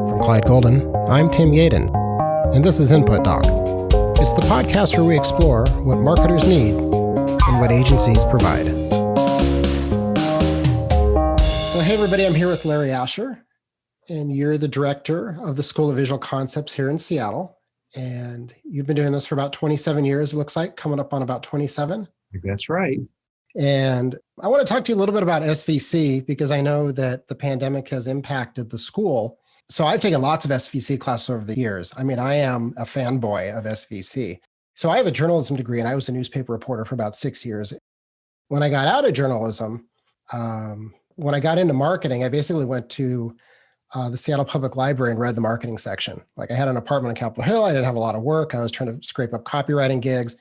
From Clyde Golden, I'm Tim Yaden, and this is Input Doc. It's the podcast where we explore what marketers need and what agencies provide. So hey everybody, I'm here with Larry Asher, and you're the director of the School of Visual Concepts here in Seattle. And you've been doing this for about 27 years, it looks like, coming up on about 27. That's right. And I want to talk to you a little bit about SVC because I know that the pandemic has impacted the school. So I've taken lots of SVC classes over the years. I mean, I am a fanboy of SVC. So I have a journalism degree and I was a newspaper reporter for about 6 years. When I got out of journalism, when I got into marketing, I basically went to the Seattle Public Library and read the marketing section. Like I had an apartment on Capitol Hill. I didn't have a lot of work. I was trying to scrape up copywriting gigs.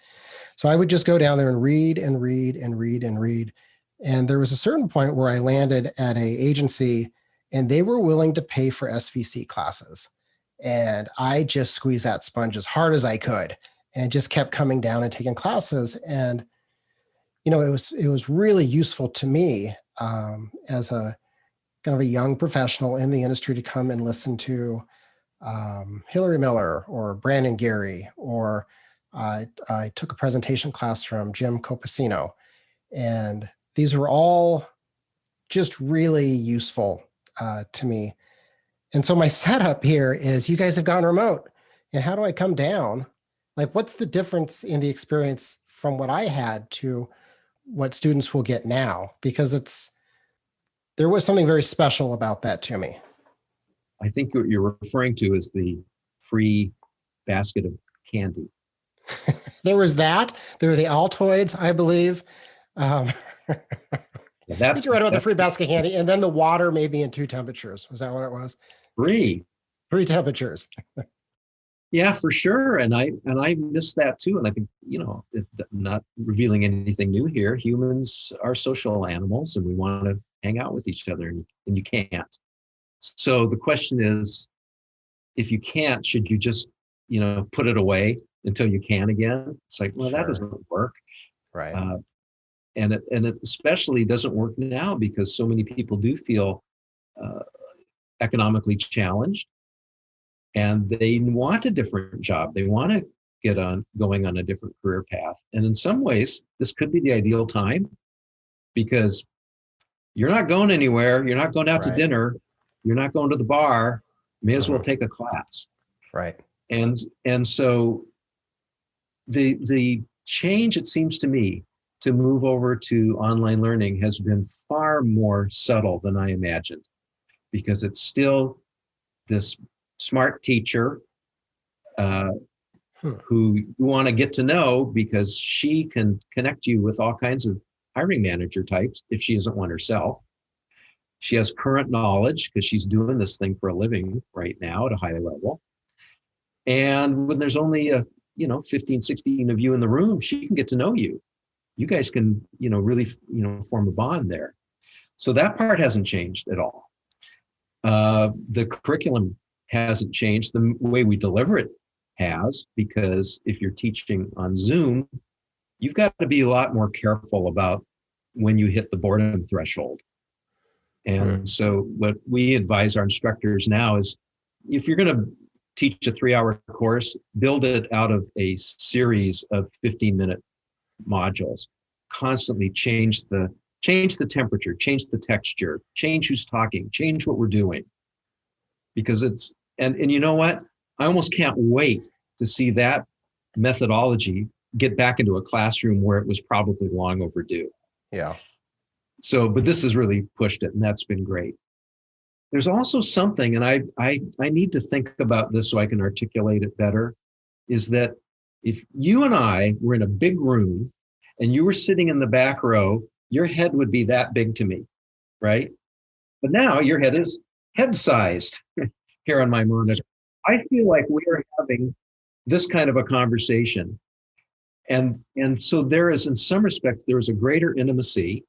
So I would just go down there and read and read and read and read. And there was a certain point where I landed at an agency and they were willing to pay for SVC classes. And I just squeezed that sponge as hard as I could and just kept coming down and taking classes. And, you know, it was really useful to me as a kind of a young professional in the industry to come and listen to Hillary Miller or Brandon Gary, or I took a presentation class from Jim Copacino, and these were all just really useful to me. And so my setup here is you guys have gone remote, and how do I come down? Like, what's the difference in the experience from what I had to what students will get now? Because there was something very special about that to me. I think what you're referring to is the free basket of candy. There was that. There were the Altoids, I believe. I think you're right about the free basket candy, and then the water maybe in 2 temperatures. Was that what it was? Three temperatures. Yeah, for sure. And I miss that too. And I think, not revealing anything new here, humans are social animals and we want to hang out with each other, and you can't. So the question is, if you can't, should you just, put it away until you can again? It's like, well, that doesn't work. Right. And it especially doesn't work now because so many people do feel economically challenged, and they want a different job. They want to get going on a different career path. And in some ways, this could be the ideal time because you're not going anywhere. You're not going out to dinner. You're not going to the bar. May as well take a class. Right. And so the change, it seems to me, to move over to online learning has been far more subtle than I imagined, because it's still this smart teacher who you want to get to know because she can connect you with all kinds of hiring manager types if she isn't one herself. She has current knowledge because she's doing this thing for a living right now at a high level. And when there's only 15, 16 of you in the room, she can get to know you. You guys can, really, form a bond there. So that part hasn't changed at all. The curriculum hasn't changed. The way we deliver it has, because if you're teaching on Zoom, you've got to be a lot more careful about when you hit the boredom threshold. And so what we advise our instructors now is, if you're going to teach a 3-hour course, build it out of a series of 15-minute modules. Constantly change the temperature, change the texture, change who's talking, change what we're doing. Because and you know what? I almost can't wait to see that methodology get back into a classroom where it was probably long overdue. Yeah. So, but this has really pushed it, and that's been great. There's also something, and I need to think about this so I can articulate it better, is that if you and I were in a big room and you were sitting in the back row, your head would be that big to me, right? But now your head is head-sized here on my monitor. I feel like we are having this kind of a conversation. And so there is, in some respects, there is a greater intimacy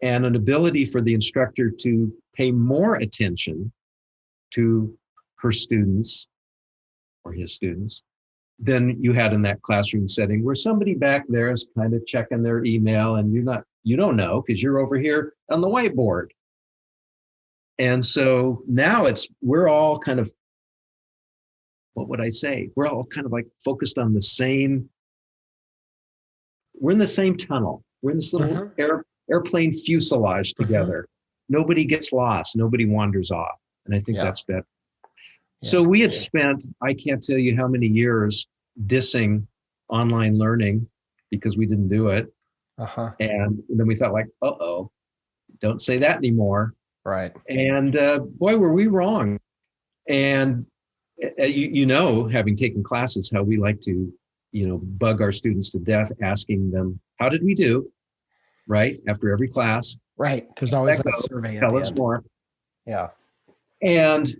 and an ability for the instructor to pay more attention to her students or his students than you had in that classroom setting where somebody back there is kind of checking their email and you don't know because you're over here on the whiteboard. And so now we're all kind of, what would I say? We're all kind of like focused on we're in the same tunnel. We're in this little airplane fuselage together. Nobody gets lost. Nobody wanders off. And I think that's better. Yeah. So we had spent, I can't tell you how many years dissing online learning because we didn't do it. And then we thought like, uh-oh, don't say that anymore. Right. And boy, were we wrong. And having taken classes, how we like to, bug our students to death, asking them, how did we do? Right? After every class. Right. There's always a survey at Tell the us end. more. Yeah. And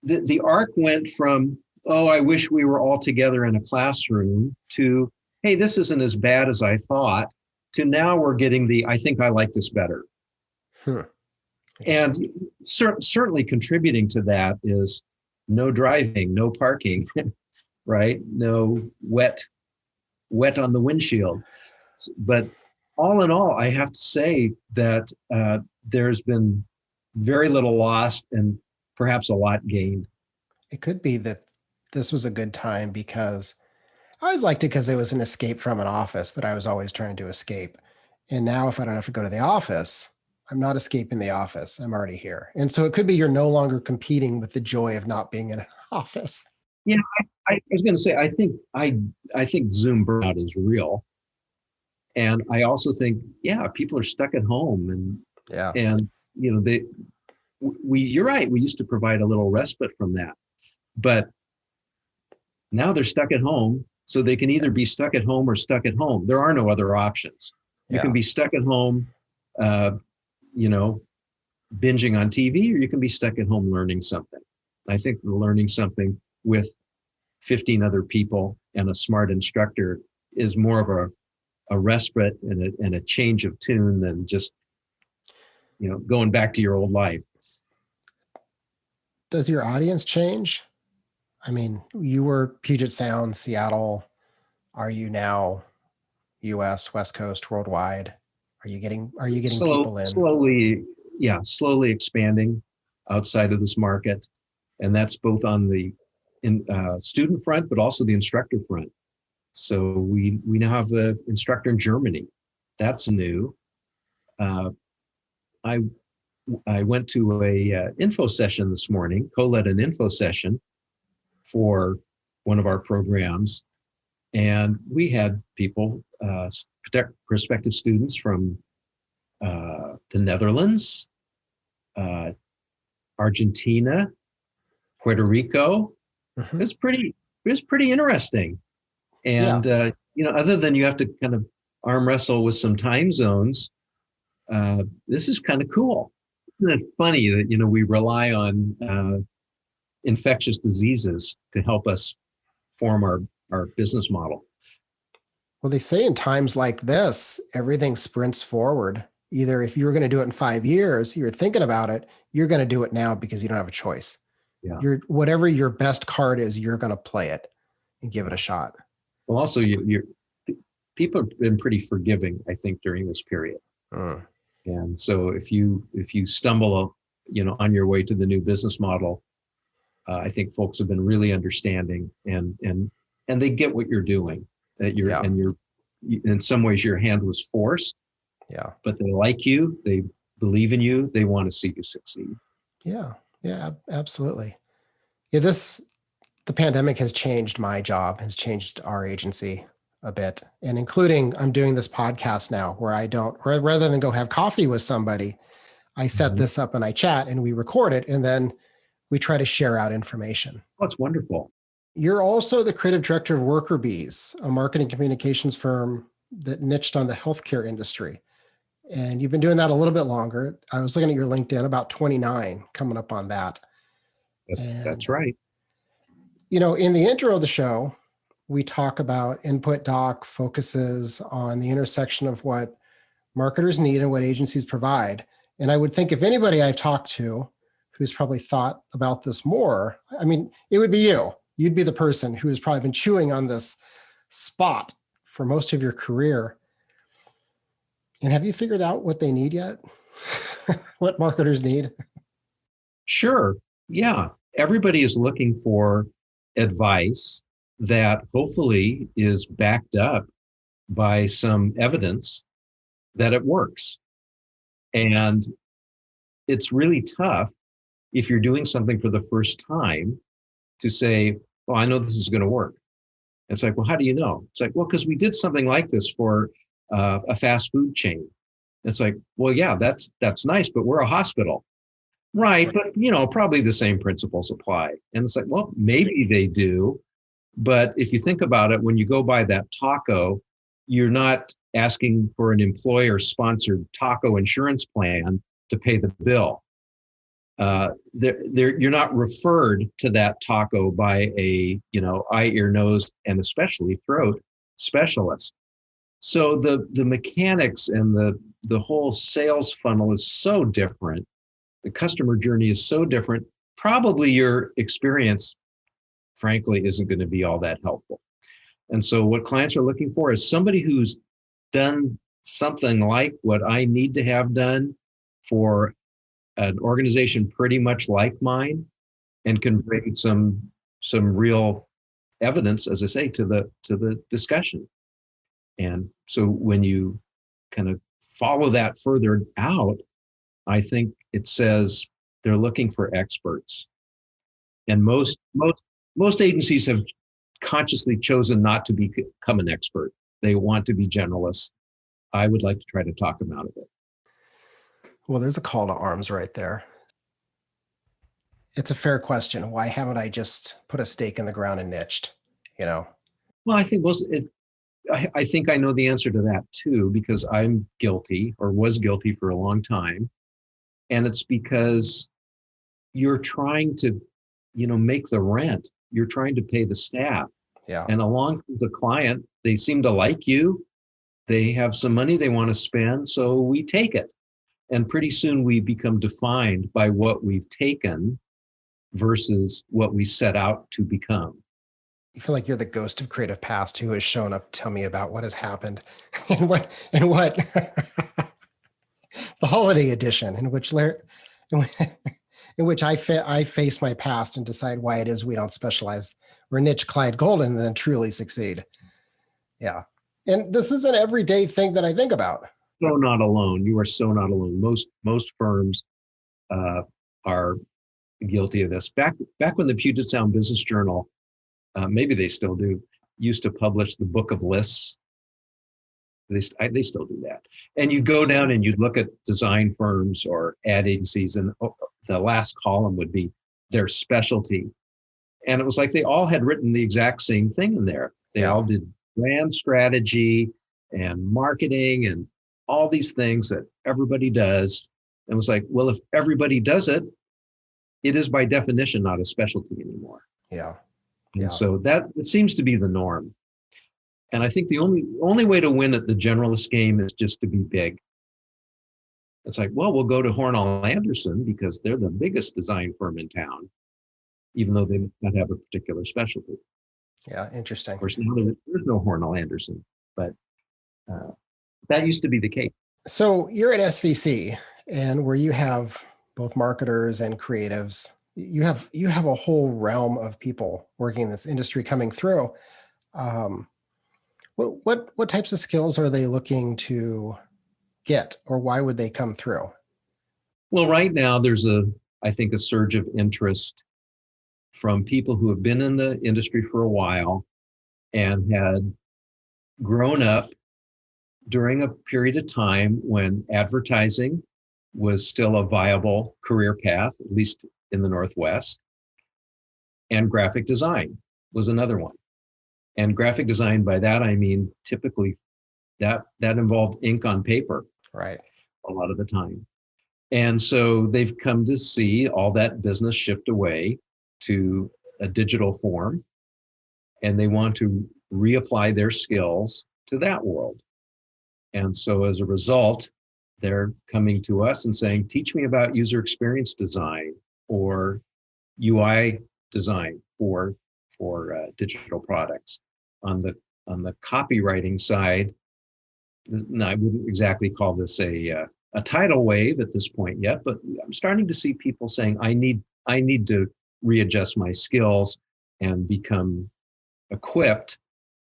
the arc went from, oh, I wish we were all together in a classroom, to, hey, this isn't as bad as I thought, to now we're getting I think I like this better. And certainly contributing to that is no driving, no parking, right? No wet on the windshield. But all in all, I have to say that there's been very little lost and perhaps a lot gained. It could be that this was a good time because I always liked it because it was an escape from an office that I was always trying to escape. And now if I don't have to go to the office, I'm not escaping the office. I'm already here. And so it could be you're no longer competing with the joy of not being in an office. Yeah, I was going to say, I think Zoom burnout is real. And I also think, people are stuck at home and you're right. We used to provide a little respite from that, but now they're stuck at home. So they can either be stuck at home or stuck at home. There are no other options. You can be stuck at home, binging on TV, or you can be stuck at home learning something. I think learning something with 15 other people and a smart instructor is more of a respite and a change of tune than just, going back to your old life. Does your audience change? I mean, you were Puget Sound, Seattle. Are you now US, West Coast, worldwide? Are you getting people in? Slowly expanding outside of this market. And that's both on the student front, but also the instructor front. So we now have an instructor in Germany. That's new. I went to a info session this morning, co-led an info session for one of our programs. And we had people, prospective students from the Netherlands, Argentina, Puerto Rico. It was pretty interesting. And, other than you have to kind of arm wrestle with some time zones, this is kind of cool. Isn't it funny that, we rely on infectious diseases to help us form our business model? Well, they say in times like this, everything sprints forward. Either if you were going to do it in 5 years, you're thinking about it, you're going to do it now because you don't have a choice. Yeah. Whatever your best card is, you're going to play it and give it a shot. Well, also, people have been pretty forgiving, I think, during this period. And so if you stumble, on your way to the new business model, I think folks have been really understanding and they get what you're doing. That you're in some ways your hand was forced. Yeah. But they like you, they believe in you, they want to see you succeed. Yeah. Yeah, absolutely. Yeah, the pandemic has changed my job, has changed our agency a bit, and including I'm doing this podcast now where rather than go have coffee with somebody, I set this up and I chat and we record it and then we try to share out information. Oh, that's wonderful. You're also the creative director of Worker Bees, a marketing communications firm that niched on the healthcare industry. And you've been doing that a little bit longer. I was looking at your LinkedIn, about 29, coming up on that. That's right. In the intro of the show, we talk about Input Doc focuses on the intersection of what marketers need and what agencies provide. And I would think if anybody I've talked to who's probably thought about this more, I mean, it would be you. You'd be the person who has probably been chewing on this spot for most of your career. And have you figured out what they need yet? What marketers need? Sure. Yeah. Everybody is looking for advice that hopefully is backed up by some evidence that it works. And it's really tough if you're doing something for the first time to say, well, I know this is going to work. It's like, well, how do you know? It's like, well, because we did something like this for a fast food chain. It's like, well, yeah, that's nice, but we're a hospital. Right, but probably the same principles apply. And it's like, well, maybe they do, but if you think about it, when you go buy that taco, you're not asking for an employer-sponsored taco insurance plan to pay the bill. You're not referred to that taco by a eye, ear, nose, and especially throat specialist. So the mechanics and the whole sales funnel is so different. The customer journey is so different. Probably your experience, frankly, isn't going to be all that helpful. And so what clients are looking for is somebody who's done something like what I need to have done for an organization pretty much like mine, and can bring some real evidence, as I say, to the discussion. And so when you kind of follow that further out, I think it says they're looking for experts. And most agencies have consciously chosen not to become an expert. They want to be generalists. I would like to try to talk them out of it. Well, there's a call to arms right there. It's a fair question. Why haven't I just put a stake in the ground and niched? Well, I think I think I know the answer to that too, because I'm guilty, or was guilty for a long time. And it's because you're trying to, make the rent. You're trying to pay the staff. Yeah. And along with the client, they seem to like you. They have some money they want to spend, so we take it. And pretty soon we become defined by what we've taken versus what we set out to become. You feel like you're the ghost of creative past who has shown up to tell me about what has happened and what it's the holiday edition in which I face my past and decide why it is we don't specialize or niche Clyde Golden and then truly succeed. Yeah. And this is an everyday thing that I think about. So not alone. You are so not alone. Most firms are guilty of this. Back when the Puget Sound Business Journal, maybe they still do, used to publish the book of lists. They still do that. And you'd go down and you'd look at design firms or ad agencies, and the last column would be their specialty. And it was like they all had written the exact same thing in there. They all did brand strategy and marketing and all these things that everybody does. And it was like, well, if everybody does it, it is by definition not a specialty anymore. Yeah. And so that it seems to be the norm. And I think the only way to win at the generalist game is just to be big. It's like, well, we'll go to Hornell Anderson because they're the biggest design firm in town, even though they may not have a particular specialty. Yeah, interesting. Of course, now there's no Hornell Anderson, but that used to be the case. So you're at SVC, and where you have both marketers and creatives, you have a whole realm of people working in this industry coming through. What types of skills are they looking to get, or why would they come through? Well, right now there's I think a surge of interest from people who have been in the industry for a while and had grown up during a period of time when advertising was still a viable career path, at least in the Northwest, and graphic design was another one. And graphic design, by that I mean typically that involved ink on paper, right, a lot of the time. And so they've come to see all that business shift away to a digital form, and they want to reapply their skills to that world. And so as a result, they're coming to us and saying, teach me about user experience design or UI design for digital products. On the copywriting side, no, I wouldn't exactly call this a a tidal wave at this point yet, but I'm starting to see people saying, I need to readjust my skills and become equipped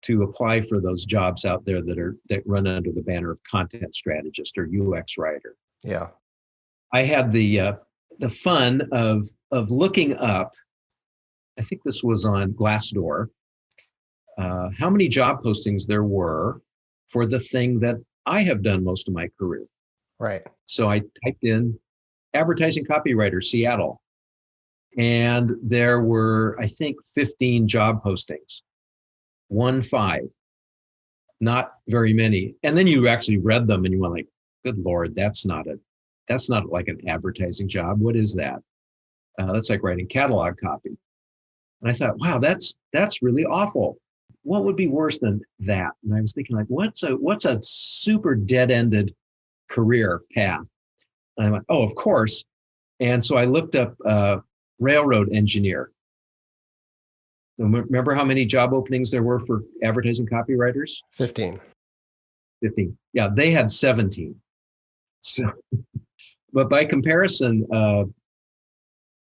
to apply for those jobs out there that run under the banner of content strategist or UX writer. Yeah. I had the fun of looking up, I think this was on Glassdoor, how many job postings there were for the thing that I have done most of my career. Right. So I typed in advertising copywriter, Seattle, and there were, I think, 15 job postings. 15, not very many. And then you actually read them and you went like, good Lord, that's not like an advertising job. What is that? That's like writing catalog copy. And I thought, wow, that's really awful. What would be worse than that? And I was thinking like, what's a super dead-ended career path? And I went, oh, of course. And so I looked up railroad engineer. Remember how many job openings there were for advertising copywriters? 15. 15. Yeah, they had 17. So, but by comparison,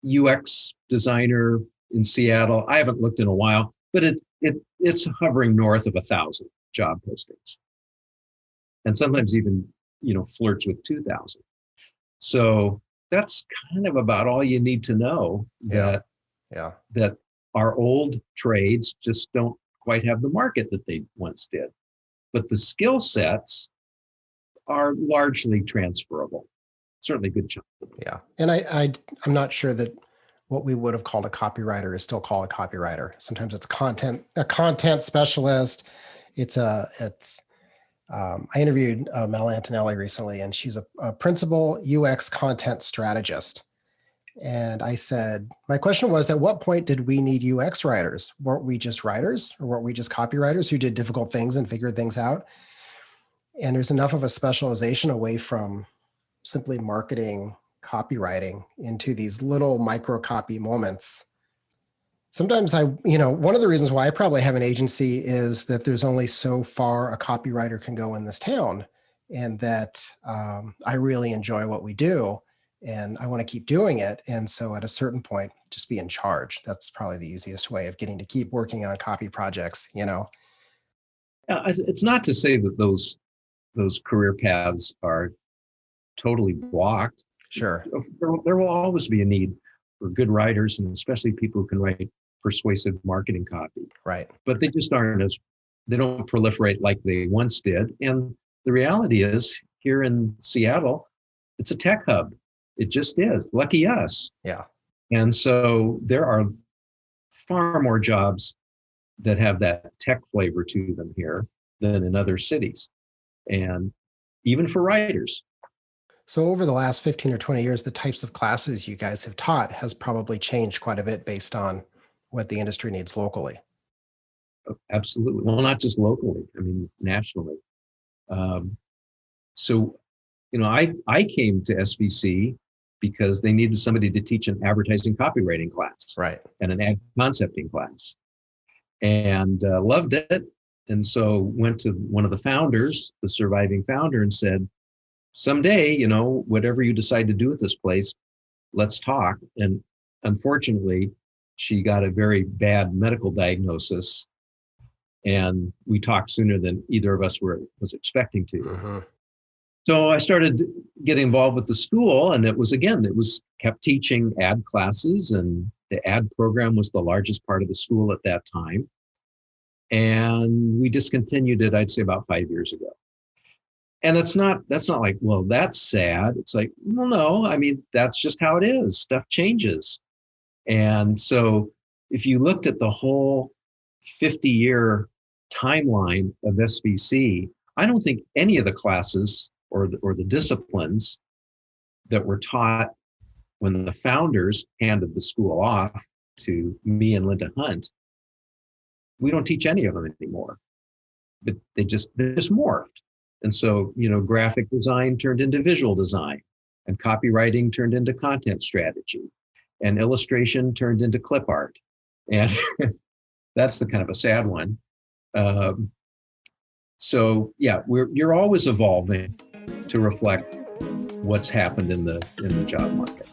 UX designer in Seattle, I haven't looked in a while, but it's hovering north of 1,000 job postings, and sometimes even flirts with 2,000. So that's kind of about all you need to know. That our old trades just don't quite have the market that they once did, but the skill sets are largely transferable. Certainly good chunk. Yeah, and I'm not sure that what we would have called a copywriter is still called a copywriter. Sometimes it's a content specialist. I interviewed Mel Antonelli recently, and she's a principal UX content strategist. And I said, my question was, at what point did we need UX writers? Weren't we just writers, or weren't we just copywriters who did difficult things and figured things out? And there's enough of a specialization away from simply marketing, copywriting into these little micro copy moments. Sometimes one of the reasons why I probably have an agency is that there's only so far a copywriter can go in this town, and that I really enjoy what we do and I want to keep doing it. And so at a certain point, just be in charge. That's probably the easiest way of getting to keep working on copy projects, It's not to say that those career paths are totally blocked. Sure. There will always be a need for good writers, and especially people who can write persuasive marketing copy. Right. But they just they don't proliferate like they once did. And the reality is, here in Seattle, it's a tech hub. It just is. Lucky us. Yeah. And so there are far more jobs that have that tech flavor to them here than in other cities. And even for writers. So over the last 15 or 20 years, the types of classes you guys have taught has probably changed quite a bit based on what the industry needs locally. Absolutely. Well, not just locally, nationally. So, I came to SVC because they needed somebody to teach an advertising copywriting class. Right. And an ad concepting class. And loved it. And so went to one of the founders, the surviving founder, and said, someday, whatever you decide to do with this place, let's talk. And unfortunately, she got a very bad medical diagnosis, and we talked sooner than either of us was expecting to. Mm-hmm. So I started getting involved with the school, and it was kept teaching ad classes, and the ad program was the largest part of the school at that time. And we discontinued it, I'd say about 5 years ago. And that's not like, well, that's sad. It's like, well, no, that's just how it is. Stuff changes. And so if you looked at the whole 50-year timeline of SVC, I don't think any of the classes or the disciplines that were taught when the founders handed the school off to me and Linda Hunt, we don't teach any of them anymore. But they just morphed. And so, graphic design turned into visual design, and copywriting turned into content strategy, and illustration turned into clip art. And that's the kind of a sad one. So yeah, you're always evolving to reflect what's happened in the job market.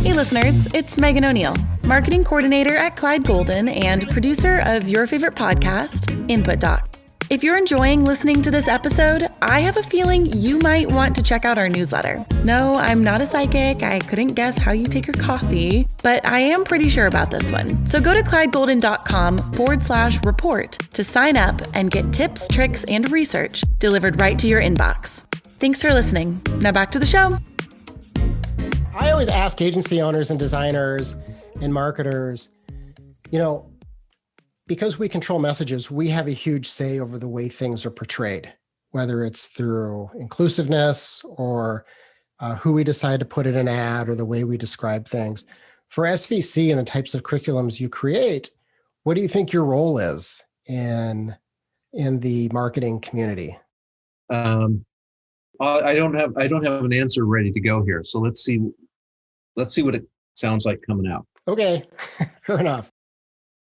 Hey listeners, it's Megan O'Neill, marketing coordinator at Clyde Golden and producer of your favorite podcast, Input Doc. If you're enjoying listening to this episode, I have a feeling you might want to check out our newsletter. No, I'm not a psychic. I couldn't guess how you take your coffee, but I am pretty sure about this one. So go to clydegolden.com/report to sign up and get tips, tricks, and research delivered right to your inbox. Thanks for listening. Now back to the show. I always ask agency owners and designers and marketers, because we control messages, we have a huge say over the way things are portrayed, whether it's through inclusiveness or who we decide to put in an ad or the way we describe things. For SVC and the types of curriculums you create, what do you think your role is in the marketing community? I don't have an answer ready to go here. So let's see what it sounds like coming out. Okay, fair enough.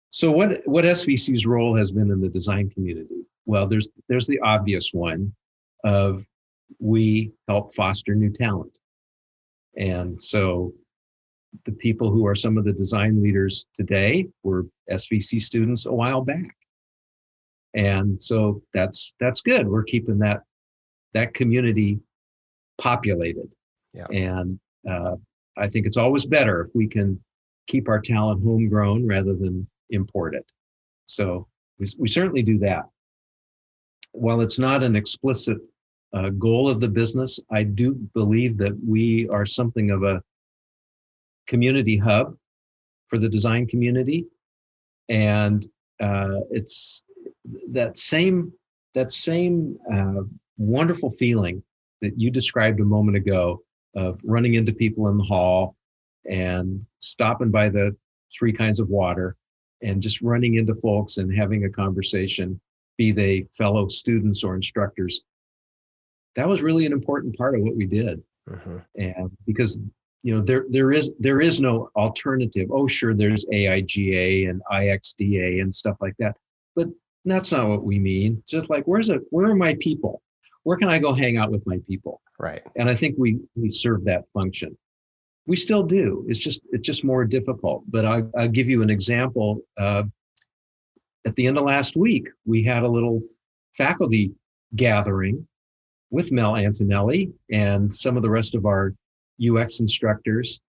So what SVC's role has been in the design community? Well, there's the obvious one of we help foster new talent. And so the people who are some of the design leaders today were SVC students a while back. And so that's good. We're keeping that community populated. Yeah. And I think it's always better if we can keep our talent homegrown rather than import it. So we certainly do that. While it's not an explicit goal of the business, I do believe that we are something of a community hub for the design community. And it's that same wonderful feeling that you described a moment ago of running into people in the hall and stopping by the 3 kinds of water and just running into folks and having a conversation, be they fellow students or instructors. That was really an important part of what we did. Mm-hmm. And because there is no alternative. Oh, sure, there's AIGA and IXDA and stuff like that. But that's not what we mean. Just like, where are my people? Where can I go hang out with my people? Right. And I think we serve that function. We still do. It's just more difficult. But I'll give you an example. At the end of last week, we had a little faculty gathering with Mel Antonelli and some of the rest of our UX instructors.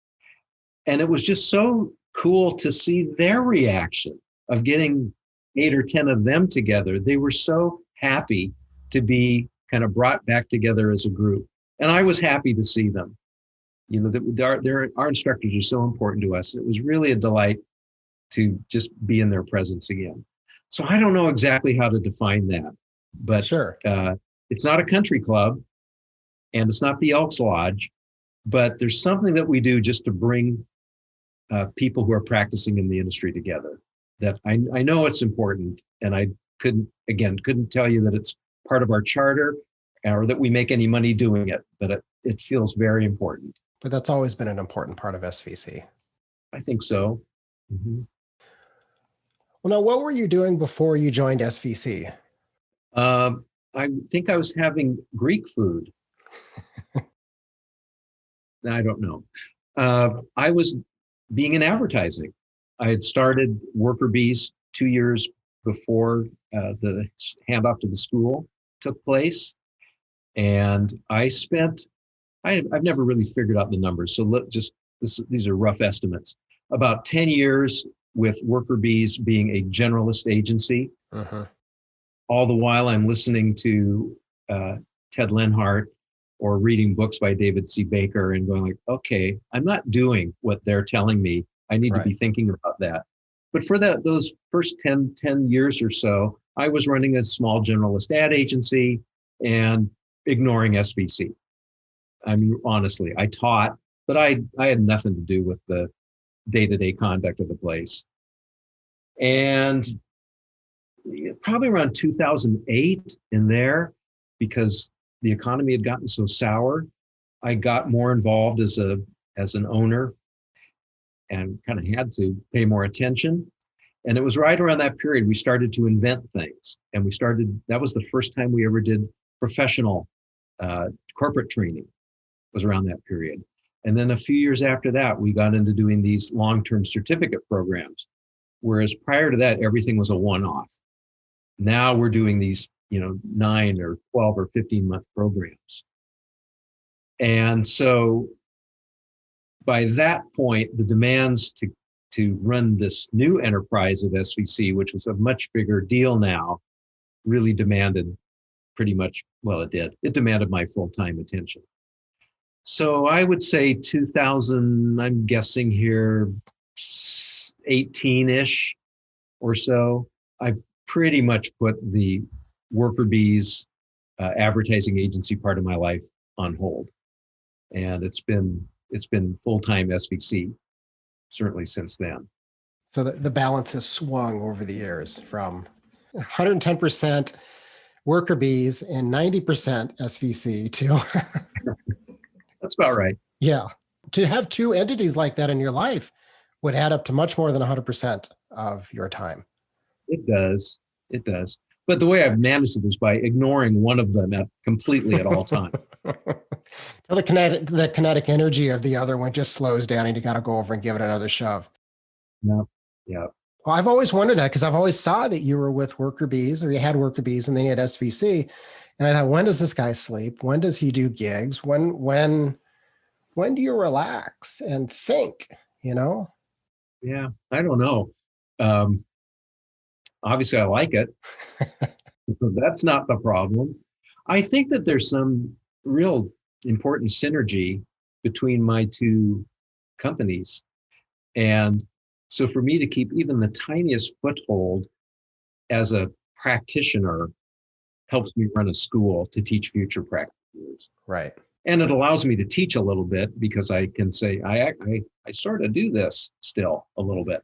And it was just so cool to see their reaction of getting 8 or 10 of them together. They were so happy to be kind of brought back together as a group. And I was happy to see them. Our instructors are so important to us. It was really a delight to just be in their presence again. So I don't know exactly how to define that, but sure. It's not a country club and it's not the Elks Lodge, but there's something that we do just to bring people who are practicing in the industry together that I know it's important. And I couldn't tell you that it's part of our charter or that we make any money doing it, but it feels very important. But that's always been an important part of SVC. I think so. Mm-hmm. Well, now, what were you doing before you joined SVC? I think I was having Greek food. I don't know. I was being in advertising. I had started Worker Bees 2 years before the handoff to the school took place. And I've never really figured out the numbers. So these are rough estimates. About 10 years with Worker Bees being a generalist agency. Uh-huh. All the while I'm listening to Ted Lenhart or reading books by David C. Baker and going like, okay, I'm not doing what they're telling me. I need to be thinking about that. But for those first 10 years or so, I was running a small generalist ad agency and ignoring SVC. I mean, honestly, I taught, but I had nothing to do with the day-to-day conduct of the place. And probably around 2008 in there, because the economy had gotten so sour, I got more involved as an owner and kind of had to pay more attention. And it was right around that period we started to invent things. And that was the first time we ever did professional corporate training was around that period. And then a few years after that, we got into doing these long-term certificate programs. Whereas prior to that, everything was a one-off. Now we're doing these, 9 or 12 or 15-month programs. And so by that point, the demands to run this new enterprise of SVC, which was a much bigger deal now, really demanded pretty much, well, it did. It demanded my full-time attention. So I would say 2000, I'm guessing here, 18-ish or so, I pretty much put the worker bees advertising agency part of my life on hold. And it's been full-time SVC, certainly since then. So the balance has swung over the years from 110% worker bees and 90% SVC to That's about right. Yeah. To have two entities like that in your life would add up to much more than 100% of your time. It does. It does. But the way I've managed it is by ignoring one of them completely at all times. The kinetic energy of the other one just slows down and you got to go over and give it another shove. Yeah. Yeah. Well, I've always wondered that because I've always saw that you were with worker bees or you had worker bees and then you had SVC. And I thought, when does this guy sleep? When does he do gigs? When do you relax and think, Yeah, I don't know. Obviously, I like it. That's not the problem. I think that there's some real important synergy between my two companies. And so for me to keep even the tiniest foothold as a practitioner helps me run a school to teach future practitioners. Right. And it allows me to teach a little bit because I can say, I sort of do this still a little bit.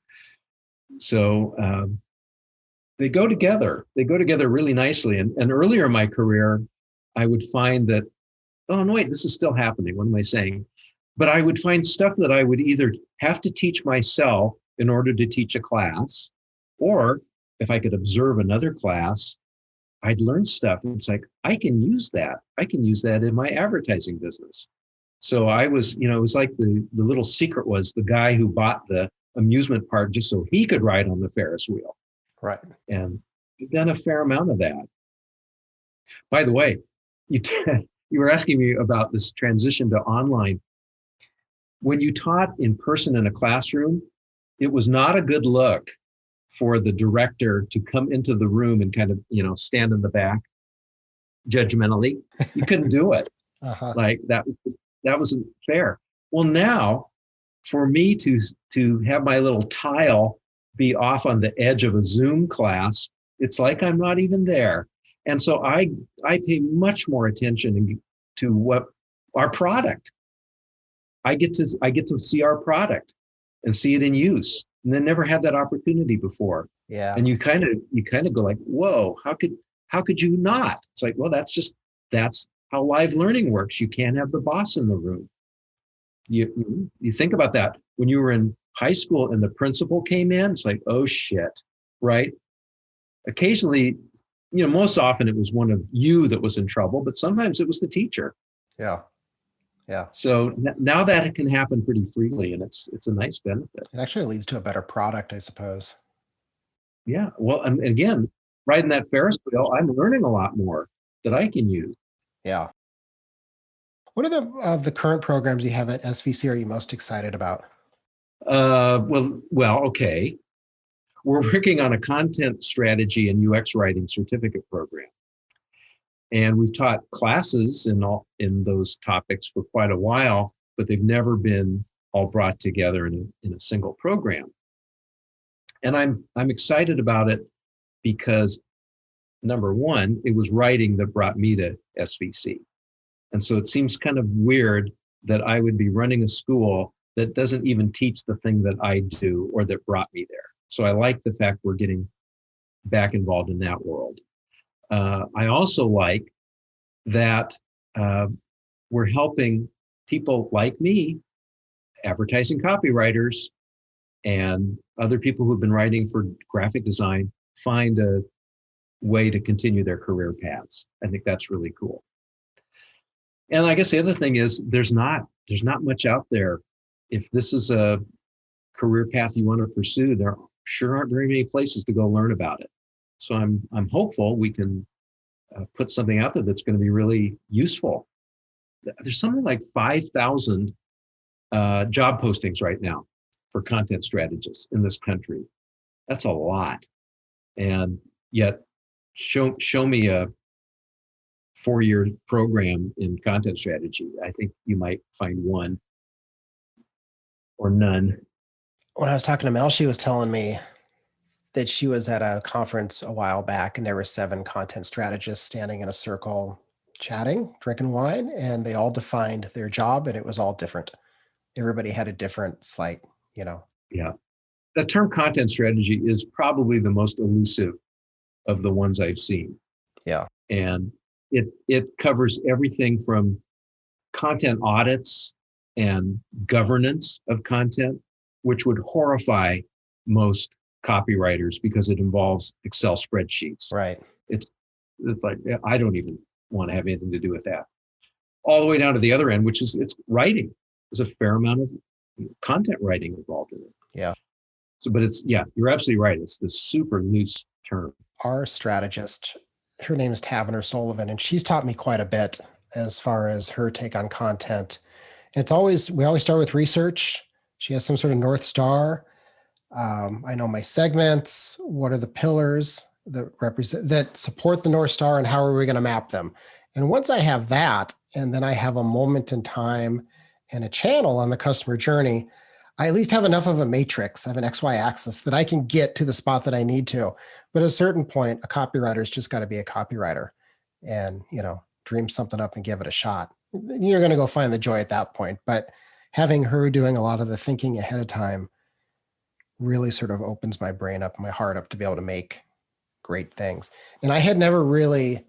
So they go together. They go together really nicely. And earlier in my career, I would find that, oh, no, wait, this is still happening. What am I saying? But I would find stuff that I would either have to teach myself in order to teach a class, or if I could observe another class, I'd learn stuff. And it's like, I can use that. I can use that in my advertising business. So I was, it was like the little secret was the guy who bought the amusement park just so he could ride on the Ferris wheel. Right. And we've done a fair amount of that. By the way, you were asking me about this transition to online. When you taught in person in a classroom, it was not a good look for the director to come into the room and kind of, stand in the back judgmentally. You couldn't do it. Like that wasn't fair. Well, now for me to have my little tile be off on the edge of a Zoom class, it's like I'm not even there. And so I pay much more attention to what our product. I get to see our product and see it in use. And then never had that opportunity before. Yeah. And you kind of go like, whoa, how could you not? It's like, well, that's how live learning works. You can't have the boss in the room. You think about that when you were in high school and the principal came in, it's like, oh shit, right? Occasionally, most often it was one of you that was in trouble, but sometimes it was the teacher. Yeah. Yeah. So now that it can happen pretty freely, and it's a nice benefit. It actually leads to a better product, I suppose. Yeah. Well, and again, riding that Ferris wheel, I'm learning a lot more that I can use. Yeah. What are the current programs you have at SVC are you most excited about? Well, okay. We're working on a content strategy and UX writing certificate program. And we've taught classes in those topics for quite a while, but they've never been all brought together in a single program. And I'm excited about it because, number one, it was writing that brought me to SVC. And so it seems kind of weird that I would be running a school that doesn't even teach the thing that I do or that brought me there. So I like the fact we're getting back involved in that world. I also like that we're helping people like me, advertising copywriters, and other people who've been writing for graphic design, find a way to continue their career paths. I think that's really cool. And I guess the other thing is there's not much out there. If this is a career path you want to pursue, there sure aren't very many places to go learn about it. So I'm hopeful we can put something out there that's going to be really useful. There's something like 5,000 job postings right now for content strategists in this country. That's a lot. And yet show me a 4-year program in content strategy. I think you might find one or none. When I was talking to Mel, she was telling me that she was at a conference a while back and there were 7 content strategists standing in a circle chatting, drinking wine, and they all defined their job and it was all different. Everybody had a different slight, Yeah. The term content strategy is probably the most elusive of the ones I've seen. Yeah. And it covers everything from content audits and governance of content, which would horrify most copywriters because it involves Excel spreadsheets. Right. It's like, I don't even want to have anything to do with that. All the way down to the other end, which is it's writing. There's a fair amount of content writing involved in it. Yeah. So, but you're absolutely right. It's this super loose term. Our strategist, her name is Tavener Sullivan, and she's taught me quite a bit as far as her take on content. We always start with research. She has some sort of North Star. I know my segments. What are the pillars that support the North Star, and how are we going to map them? And once I have that, and then I have a moment in time and a channel on the customer journey, I at least have enough of a matrix. I have an XY axis that I can get to the spot that I need to. But at a certain point, a copywriter's just got to be a copywriter and, dream something up and give it a shot. You're going to go find the joy at that point. But having her doing a lot of the thinking ahead of time really sort of opens my brain up, my heart up to be able to make great things. And I had never really,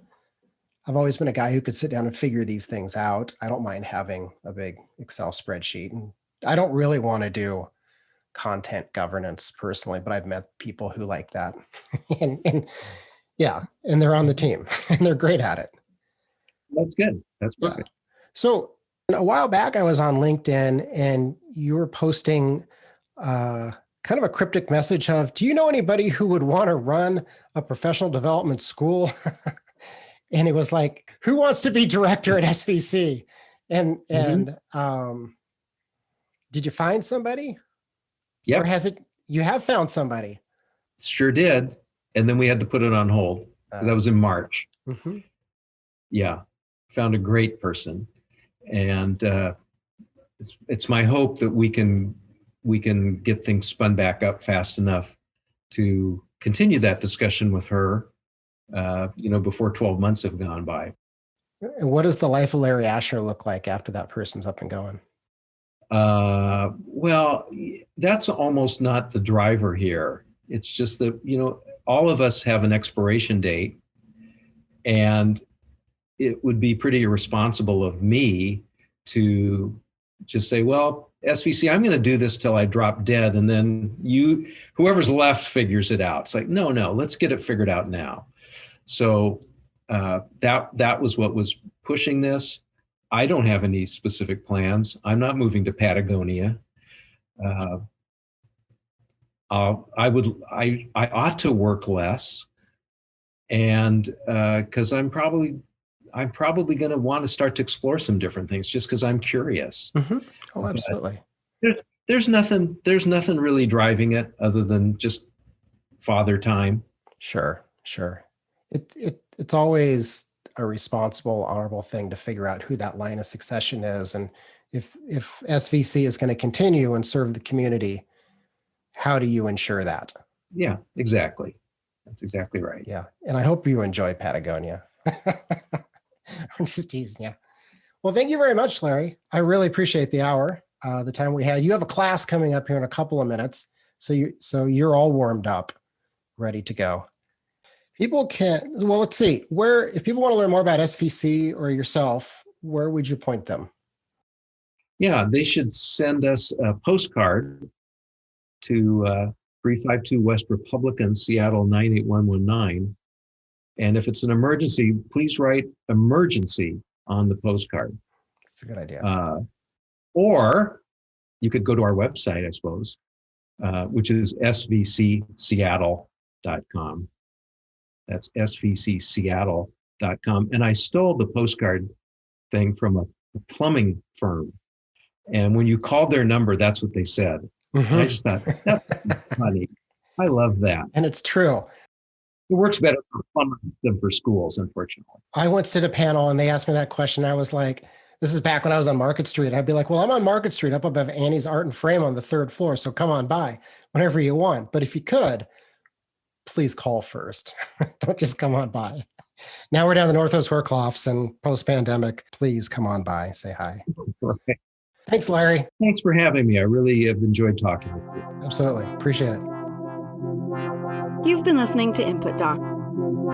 I've always been a guy who could sit down and figure these things out. I don't mind having a big Excel spreadsheet, and I don't really want to do content governance personally, but I've met people who like that. and they're on the team and they're great at it. That's good. That's perfect. Yeah. So a while back, I was on LinkedIn and you were posting kind of a cryptic message of, do you know anybody who would want to run a professional development school? And it was like, who wants to be director at SVC? And did you find somebody? Yeah. Or you have found somebody? Sure did. And then we had to put it on hold. That was in March. Mm-hmm. Yeah. Found a great person. And it's my hope that we can get things spun back up fast enough to continue that discussion with her, before 12 months have gone by. And what does the life of Larry Asher look like after that person's up and going? Well, that's almost not the driver here. It's just that, all of us have an expiration date, and it would be pretty irresponsible of me to just say, well, SVC, I'm going to do this till I drop dead. And then whoever's left figures it out. It's like, no, let's get it figured out now. So that was what was pushing this. I don't have any specific plans. I'm not moving to Patagonia. I ought to work less, and because I'm probably going to want to start to explore some different things just because I'm curious. Mm-hmm. Oh, absolutely. There's nothing really driving it other than just father time. Sure. It's always a responsible, honorable thing to figure out who that line of succession is. And if SVC is going to continue and serve the community, how do you ensure that? Yeah, exactly. That's exactly right. Yeah. And I hope you enjoy Patagonia. I'm just teasing you. Well, thank you very much, Larry. I really appreciate the hour, the time we had. You have a class coming up here in a couple of minutes. So you're all warmed up, ready to go. Let's see, if people want to learn more about SVC or yourself, where would you point them? Yeah, they should send us a postcard to 352 West Republican, Seattle 98119. And if it's an emergency, please write emergency on the postcard. It's a good idea. Or you could go to our website, I suppose, which is svcseattle.com. That's svcseattle.com. And I stole the postcard thing from a plumbing firm. And when you called their number, that's what they said. Mhm. And I just thought, that's funny. I love that. And it's true. It works better for plumbers than for schools, unfortunately. I once did a panel and they asked me that question. I was like, this is back when I was on Market Street. I'd be like, well, I'm on Market Street up above Annie's Art and Frame on the 3rd floor. So come on by whenever you want. But if you could, please call first. Don't just come on by. Now we're down the Northwest Worklofts and post-pandemic, please come on by, say hi. Right. Thanks, Larry. Thanks for having me. I really have enjoyed talking with you. Absolutely. Appreciate it. You've been listening to Input Doc.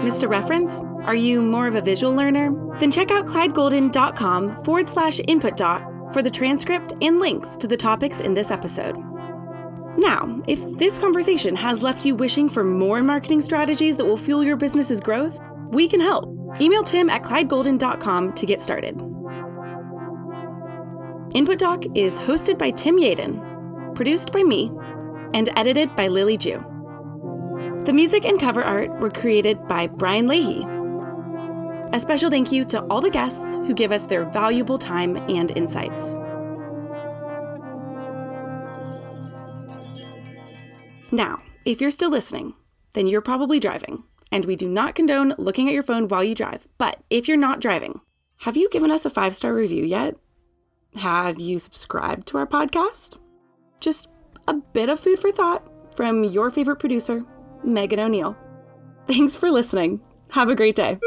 Missed a reference? Are you more of a visual learner? Then check out clydegolden.com/inputdoc for the transcript and links to the topics in this episode. Now, if this conversation has left you wishing for more marketing strategies that will fuel your business's growth, we can help. Email Tim at clydegolden.com to get started. Input Doc is hosted by Tim Yaden, produced by me, and edited by Lily Jew. The music and cover art were created by Brian Leahy. A special thank you to all the guests who give us their valuable time and insights. Now, if you're still listening, then you're probably driving, and we do not condone looking at your phone while you drive. But if you're not driving, have you given us a 5-star review yet? Have you subscribed to our podcast? Just a bit of food for thought from your favorite producer, Megan O'Neill. Thanks for listening. Have a great day.